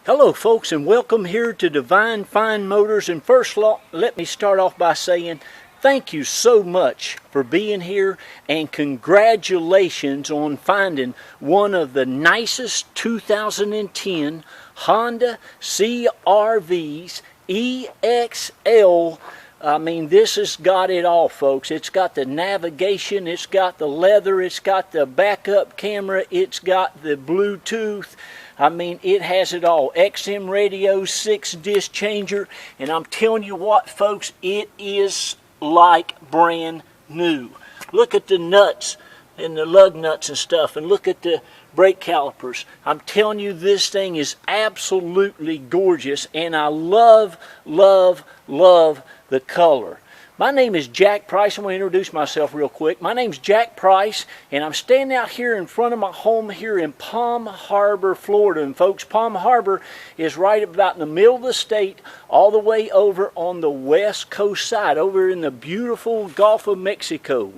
Hello folks, and welcome here to Divine Fine Motors. And first let me start off by saying thank you so much for being here, and congratulations on finding one of the nicest 2010 Honda CR-Vs EXL. I mean, this has got it all, folks. It's got the navigation, it's got the leather, it's got the backup camera, it's got the Bluetooth. I mean, it has it all. XM radio, 6-disc changer, and I'm telling you what, folks, it is like brand new. Look at the nuts and the lug nuts and stuff, and look at the brake calipers. I'm telling you, this thing is absolutely gorgeous, and I love, love, love the color. My name is Jack Price. I'm going to introduce myself real quick. My name's Jack Price, and I'm standing out here in front of my home here in Palm Harbor, Florida. And folks, Palm Harbor is right about in the middle of the state, all the way over on the west coast side, over in the beautiful Gulf of Mexico.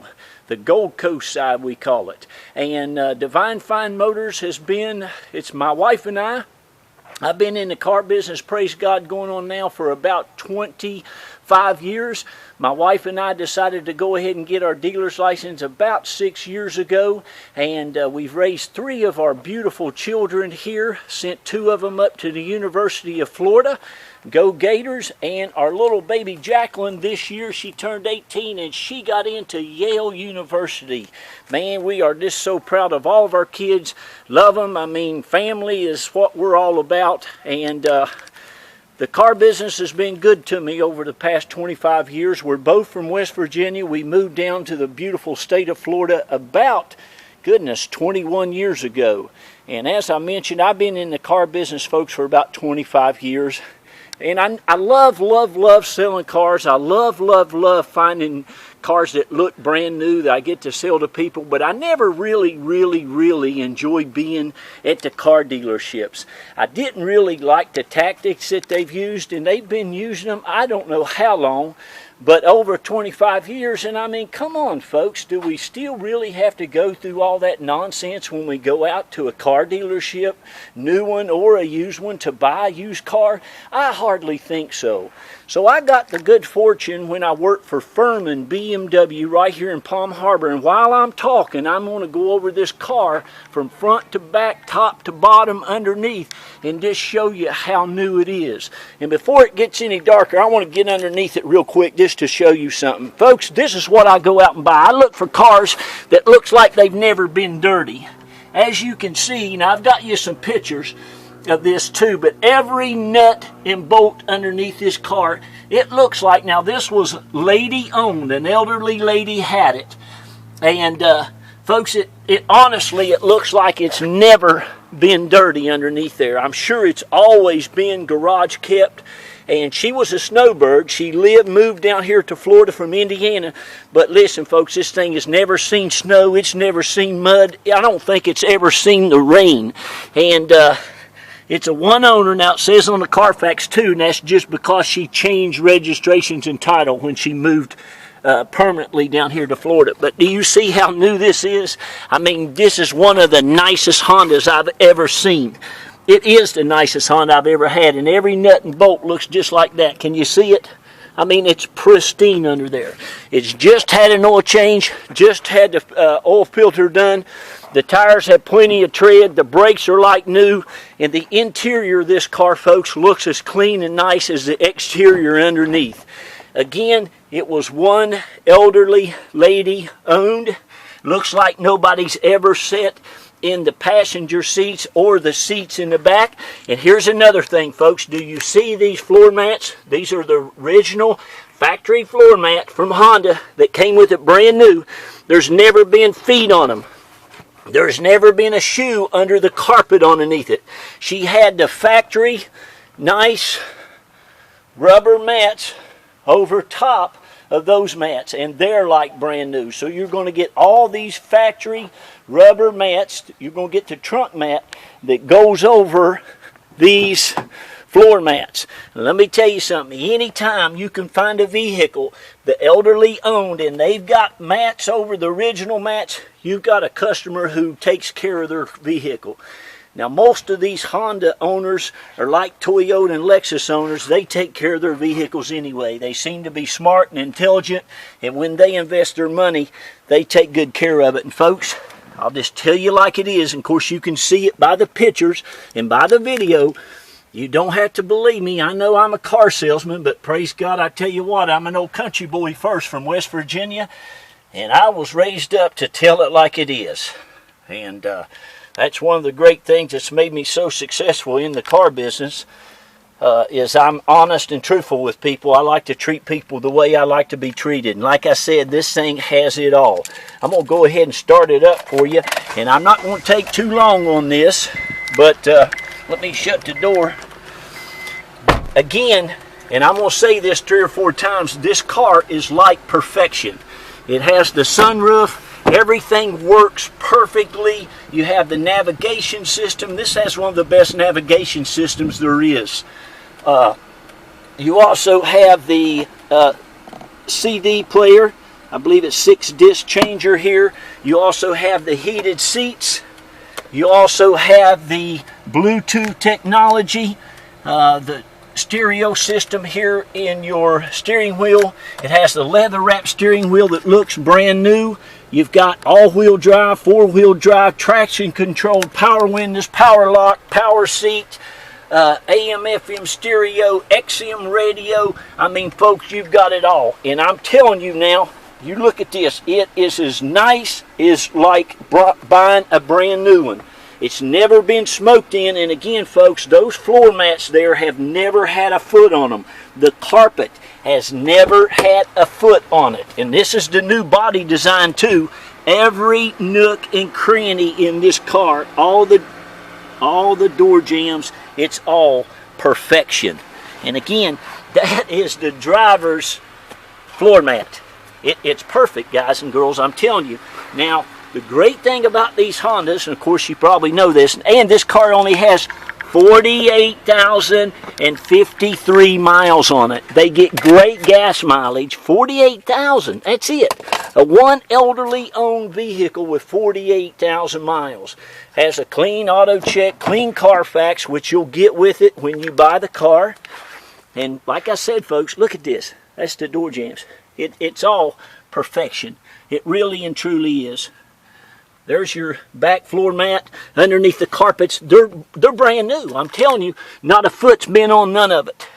The Gold Coast side, we call it. And Divine Fine Motors has been, it's my wife and I've been in the car business, praise God, going on now for about 25 years. My wife and I decided to go ahead and get our dealer's license about 6 years ago, and we've raised 3 of our beautiful children here, sent 2 of them up to the University of Florida. Go Gators. And our little baby Jacqueline, this year she turned 18 and she got into Yale University. Man, we are just so proud of all of our kids. Love them. I mean, family is what we're all about. And the car business has been good to me over the past 25 years. We're both from West Virginia. We moved down to the beautiful state of Florida about, goodness, 21 years ago. And as I mentioned, I've been in the car business, folks, for about 25 years. And I love, love, love selling cars. I love, love, love finding cars that look brand new that I get to sell to people. But I never really, really, really enjoy being at the car dealerships. I didn't really like the tactics that they've used, and they've been using them I don't know how long, but over 25 years. And I mean, come on, folks, do we still really have to go through all that nonsense when we go out to a car dealership, new one or a used one, to buy a used car? I hardly think so. So I got the good fortune when I worked for Furman BMW right here in Palm Harbor, and while I'm talking, I'm going to go over this car from front to back, top to bottom, underneath, and just show you how new it is. And before it gets any darker, I want to get underneath it real quick just to show you something. Folks, this is what I go out and buy. I look for cars that looks like they've never been dirty. As you can see, now I've got you some pictures of this too, but every nut and bolt underneath this car, it looks like, now this was lady owned, an elderly lady had it, and folks, it honestly, it looks like it's never been dirty underneath there. I'm sure it's always been garage kept. And she was a snowbird. She moved down here to Florida from Indiana. But listen, folks, this thing has never seen snow. It's never seen mud. I don't think it's ever seen the rain. And it's a one owner. Now, it says on the Carfax too, and that's just because she changed registrations and title when she moved permanently down here to Florida. But do you see how new this is? I mean, this is one of the nicest Hondas I've ever seen. It is the nicest Honda I've ever had, and every nut and bolt looks just like that. Can you see it? I mean, it's pristine under there. It's just had an oil change, just had the oil filter done. The tires have plenty of tread. The brakes are like new. And the interior of this car, folks, looks as clean and nice as the exterior underneath. Again, it was one elderly lady owned. Looks like nobody's ever sat in the passenger seats or the seats in the back. And here's another thing, folks. Do you see these floor mats? These are the original factory floor mat from Honda that came with it brand new. There's never been feet on them. There's never been a shoe under the carpet underneath it. She had the factory nice rubber mats over top of those mats, and they're like brand new. So you're going to get all these factory rubber mats. You're going to get the trunk mat that goes over these floor mats. Let me tell you something. Anytime you can find a vehicle the elderly owned and they've got mats over the original mats, you've got a customer who takes care of their vehicle. Now, most of these Honda owners are like Toyota and Lexus owners. They take care of their vehicles anyway. They seem to be smart and intelligent, and when they invest their money, they take good care of it. And folks, I'll just tell you like it is. And of course, you can see it by the pictures and by the video. You don't have to believe me. I know I'm a car salesman, but praise God, I tell you what, I'm an old country boy first from West Virginia, and I was raised up to tell it like it is. And that's one of the great things that's made me so successful in the car business, is I'm honest and truthful with people. I like to treat people the way I like to be treated. And like I said, this thing has it all. I'm going to go ahead and start it up for you. And I'm not going to take too long on this, but let me shut the door. Again, and I'm going to say this 3 or 4 times, this car is like perfection. It has the sunroof. Everything works perfectly. You have the navigation system. This has one of the best navigation systems there is. You also have the CD player. I believe it's 6-disc changer here. You also have the heated seats. You also have the Bluetooth technology. The stereo system here in your steering wheel. It has the leather wrap steering wheel that looks brand new. You've got all-wheel drive, 4-wheel drive, traction controlled, power windows, power lock, power seat, AM, FM stereo, XM radio. I mean, folks, you've got it all. And I'm telling you now, you look at this. It is as nice as like buying a brand new one. It's never been smoked in, and again, folks, those floor mats there have never had a foot on them. The carpet has never had a foot on it. And this is the new body design too. Every nook and cranny in this car, all the door jambs, it's all perfection. And again, that is the driver's floor mat. It's perfect, guys and girls, I'm telling you. Now, the great thing about these Hondas, and of course you probably know this, and this car only has 48,053 miles on it. They get great gas mileage, 48,000, that's it. One elderly owned vehicle with 48,000 miles. Has a clean auto check, clean Carfax, which you'll get with it when you buy the car. And like I said, folks, look at this. That's the door jambs. It's all perfection. It really and truly is. There's your back floor mat. Underneath the carpets, they're brand new. I'm telling you, not a foot's been on none of it.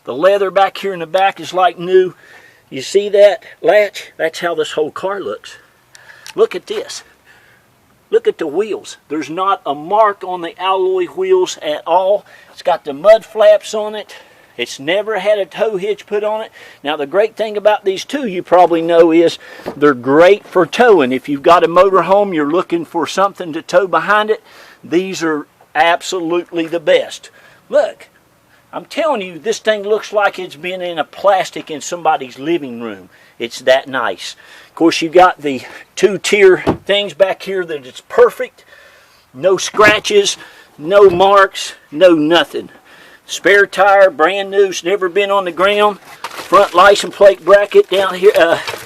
The leather back here in the back is like new. You see that latch? That's how this whole car looks. Look at this. Look at the wheels. There's not a mark on the alloy wheels at all. It's got the mud flaps on it. It's never had a tow hitch put on it. Now, the great thing about these two, you probably know, is they're great for towing. If you've got a motorhome, you're looking for something to tow behind it, these are absolutely the best. Look, I'm telling you, this thing looks like it's been in a plastic in somebody's living room. It's that nice. Of course, you got the 2-tier things back here that it's perfect. No scratches, no marks, no nothing. Spare tire, brand new, it's never been on the ground. Front license plate bracket down here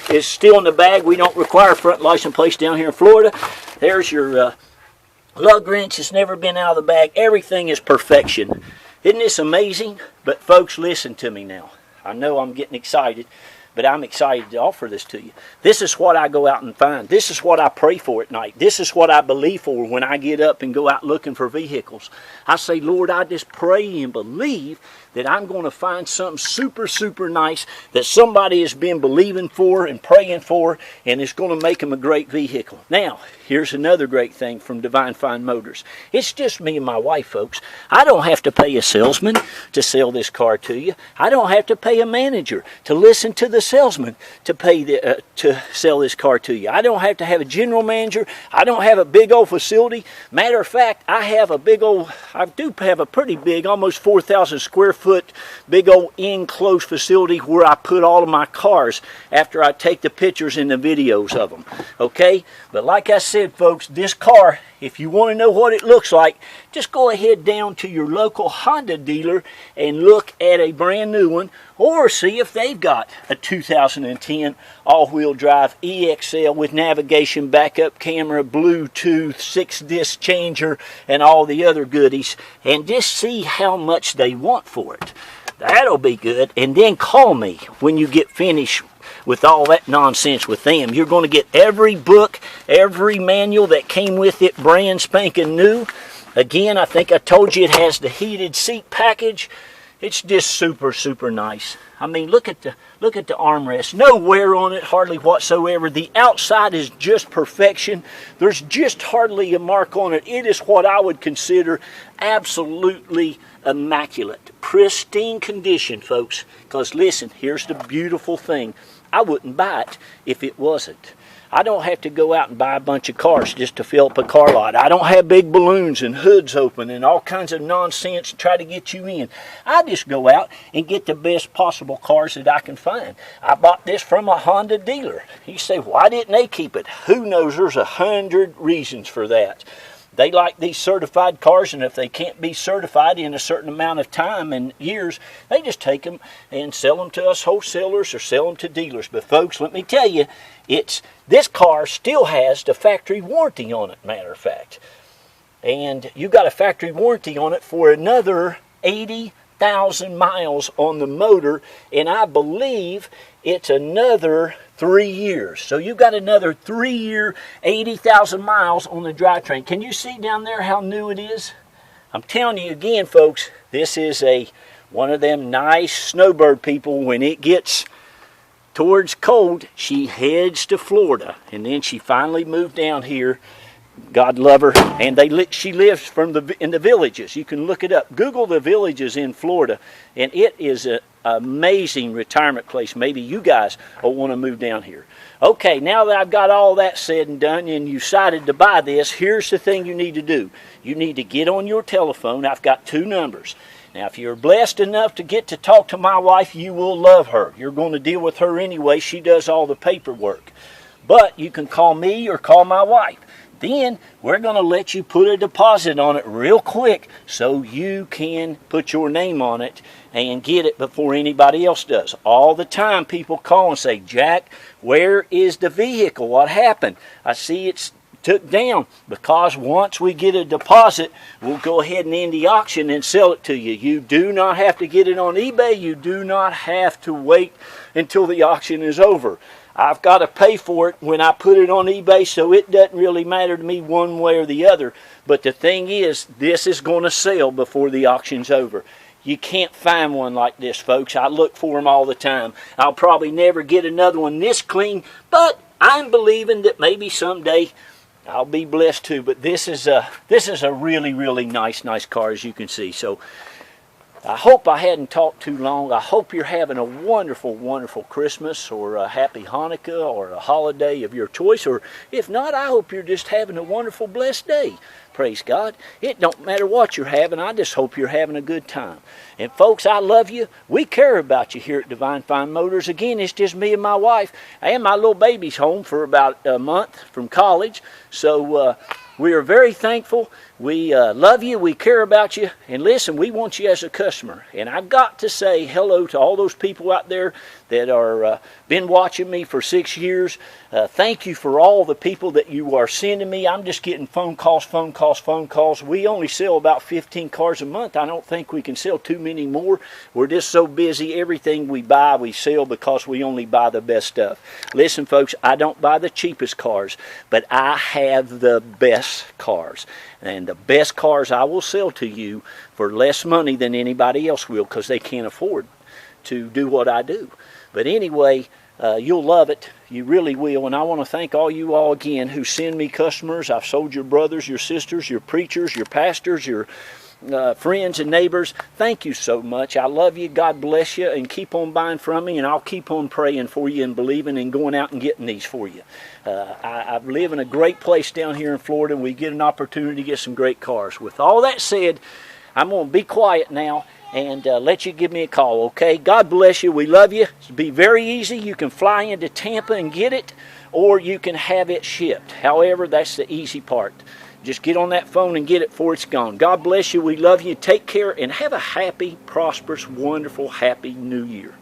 is still in the bag. We don't require front license plates down here in Florida. There's your lug wrench. It's never been out of the bag. Everything is perfection. Isn't this amazing? But folks, listen to me now. I know I'm getting excited, but I'm excited to offer this to you. This is what I go out and find. This is what I pray for at night. This is what I believe for when I get up and go out looking for vehicles. I say, Lord, I just pray and believe that I'm going to find something super, super nice that somebody has been believing for and praying for, and it's going to make them a great vehicle. Now, here's another great thing from Divine Fine Motors. It's just me and my wife, folks. I don't have to pay a salesman to sell this car to you. I don't have to pay a manager to listen to the salesman to sell this car to you. I don't have to have a general manager. I don't have a big old facility. Matter of fact, I do have a pretty big, almost 4,000 square foot, big old enclosed facility where I put all of my cars after I take the pictures and the videos of them. Okay? But like I said, folks, this car If you want to know what it looks like, just go ahead down to your local Honda dealer and look at a brand new one, or see if they've got a 2010 all-wheel drive EXL with navigation, backup camera, Bluetooth, 6-disc changer, and all the other goodies, and just see how much they want for it. That'll be good. And then call me when you get finished with all that nonsense with them. You're going to get every book, every manual that came with it, brand spanking new. Again, I think I told you it has the heated seat package. It's just super, super nice. I mean, look at the armrest. No wear on it, hardly whatsoever. The outside is just perfection. There's just hardly a mark on it. It is what I would consider absolutely immaculate, pristine condition, folks. Because listen, here's the beautiful thing. I wouldn't buy it if it wasn't. I don't have to go out and buy a bunch of cars just to fill up a car lot. I don't have big balloons and hoods open and all kinds of nonsense to try to get you in. I just go out and get the best possible cars that I can find. I bought this from a Honda dealer. You say, why didn't they keep it? Who knows? There's 100 reasons for that. They like these certified cars, and if they can't be certified in a certain amount of time and years, they just take them and sell them to us wholesalers or sell them to dealers. But folks, let me tell you, this car still has the factory warranty on it, matter of fact. And you got a factory warranty on it for another 80,000 miles on the motor, and I believe it's another 3 years. So you got another 3-year, 80,000 miles on the drivetrain. Can you see down there how new it is? I'm telling you again, folks, this is one of them nice snowbird people. When it gets towards cold, she heads to Florida, and then she finally moved down here. God love her, and she lives in the villages. You can look it up. Google the villages in Florida, and it is an amazing retirement place. Maybe you guys will want to move down here. Okay, now that I've got all that said and done, and you decided to buy this, here's the thing you need to do. You need to get on your telephone. I've got 2 numbers. Now, if you're blessed enough to get to talk to my wife, you will love her. You're going to deal with her anyway. She does all the paperwork. But you can call me or call my wife. Then we're going to let you put a deposit on it real quick so you can put your name on it and get it before anybody else does. All the time people call and say, Jack, where is the vehicle? What happened? I see it's took down. Because once we get a deposit, we'll go ahead and end the auction and sell it to you. You do not have to get it on eBay. You do not have to wait until the auction is over. I've got to pay for it when I put it on eBay, so it doesn't really matter to me one way or the other. But the thing is, this is going to sell before the auction's over. You can't find one like this, folks. I look for them all the time. I'll probably never get another one this clean, but I'm believing that maybe someday I'll be blessed too. But this is a really, really nice car, as you can see. So I hope I hadn't talked too long. I hope you're having a wonderful, wonderful Christmas or a happy Hanukkah or a holiday of your choice. Or if not, I hope you're just having a wonderful, blessed day. Praise God. It don't matter what you're having. I just hope you're having a good time. And folks, I love you. We care about you here at Divine Fine Motors. Again, it's just me and my wife. And my little baby's home for about a month from college. So we are very thankful. We love you. We care about you. And listen, we want you as a customer. And I've got to say hello to all those people out there that are been watching me for 6 years. Thank you for all the people that you are sending me. I'm just getting phone calls. We only sell about 15 cars a month. I don't think we can sell too many more. We're just so busy. Everything we buy, we sell because we only buy the best stuff. Listen, folks, I don't buy the cheapest cars, but I have the best cars. And the best cars I will sell to you for less money than anybody else will, because they can't afford to do what I do. But anyway, you'll love it. You really will. And I want to thank all you all again who send me customers. I've sold your brothers, your sisters, your preachers, your pastors, your friends and neighbors. Thank you so much. I love you. God bless you. And keep on buying from me. And I'll keep on praying for you and believing and going out and getting these for you. I live in a great place down here in Florida, and we get an opportunity to get some great cars. With all that said, I'm going to be quiet now and let you give me a call, okay? God bless you. We love you. It'll be very easy. You can fly into Tampa and get it, or you can have it shipped. However, that's the easy part. Just get on that phone and get it before it's gone. God bless you. We love you. Take care and have a happy, prosperous, wonderful, happy New Year.